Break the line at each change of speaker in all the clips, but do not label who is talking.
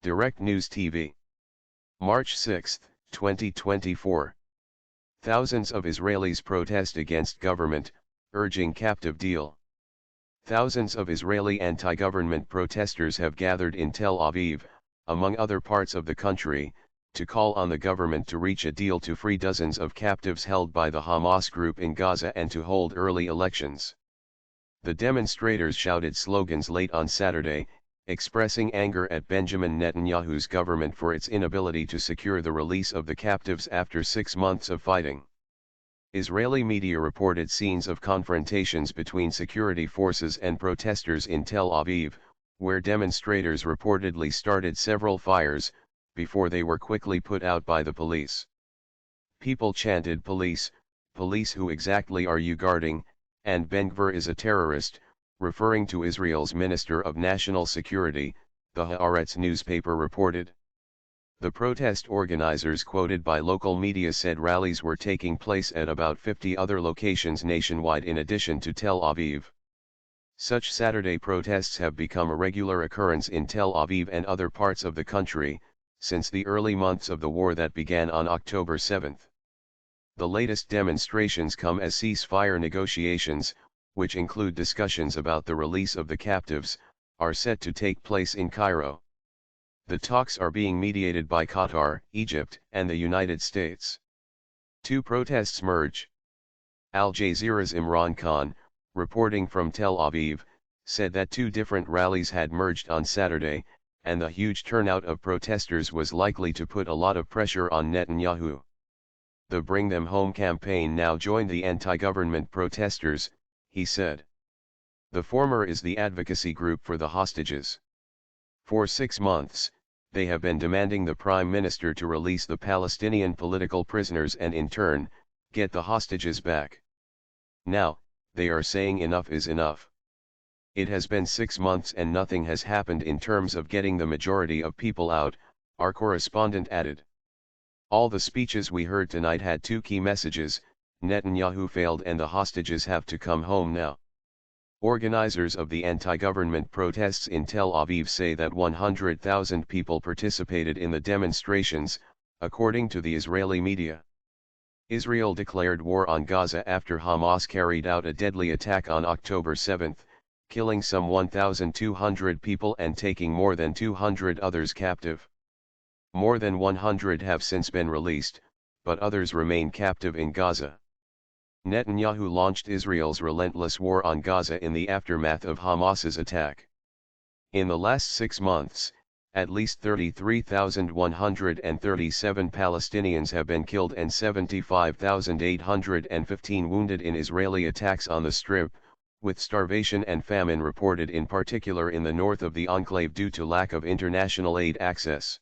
Direct News TV. March 6, 2024. Thousands of Israelis protest against government, urging captive deal. Thousands of Israeli anti-government protesters have gathered in Tel Aviv, among other parts of the country, to call on the government to reach a deal to free dozens of captives held by the Hamas group in Gaza and to hold early elections. The demonstrators shouted slogans late on Saturday, expressing anger at Benjamin Netanyahu's government for its inability to secure the release of the captives after 6 months of fighting. Israeli media reported scenes of confrontations between security forces and protesters in Tel Aviv, where demonstrators reportedly started several fires, before they were quickly put out by the police. People chanted "Police, police, who exactly are you guarding?" and Ben-Gvir is a terrorist, referring to Israel's Minister of National Security, the Haaretz newspaper reported. The protest organizers quoted by local media said rallies were taking place at about 50 other locations nationwide in addition to Tel Aviv. Such Saturday protests have become a regular occurrence in Tel Aviv and other parts of the country, since the early months of the war that began on October 7. The latest demonstrations come as ceasefire negotiations, which include discussions about the release of the captives, are set to take place in Cairo. The talks are being mediated by Qatar, Egypt, and the United States. Two protests merge. Al Jazeera's Imran Khan, reporting from Tel Aviv, said that two different rallies had merged on Saturday, and the huge turnout of protesters was likely to put a lot of pressure on Netanyahu. The Bring Them Home campaign now joined the anti-government protesters, he said. The former is the advocacy group for the hostages. For 6 months, they have been demanding the Prime Minister to release the Palestinian political prisoners and in turn, get the hostages back. Now, they are saying enough is enough. It has been 6 months and nothing has happened in terms of getting the majority of people out, our correspondent added. All the speeches we heard tonight had two key messages: Netanyahu failed and the hostages have to come home now. Organizers of the anti-government protests in Tel Aviv say that 100,000 people participated in the demonstrations, according to the Israeli media. Israel declared war on Gaza after Hamas carried out a deadly attack on October 7, killing some 1,200 people and taking more than 200 others captive. More than 100 have since been released, but others remain captive in Gaza. Netanyahu launched Israel's relentless war on Gaza in the aftermath of Hamas's attack. In the last 6 months, at least 33,137 Palestinians have been killed and 75,815 wounded in Israeli attacks on the Strip, with starvation and famine reported in particular in the north of the enclave due to lack of international aid access.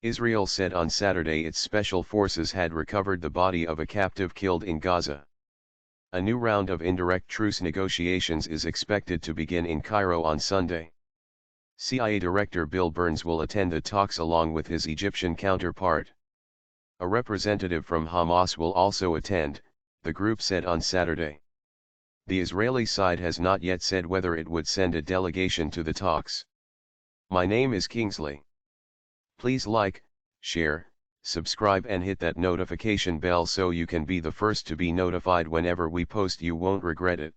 Israel said on Saturday its special forces had recovered the body of a captive killed in Gaza. A new round of indirect truce negotiations is expected to begin in Cairo on Sunday. CIA Director Bill Burns will attend the talks along with his Egyptian counterpart. A representative from Hamas will also attend, the group said on Saturday. The Israeli side has not yet said whether it would send a delegation to the talks. My name is Kingsley. Please like, share, subscribe and hit that notification bell so you can be the first to be notified whenever we post. You won't regret it.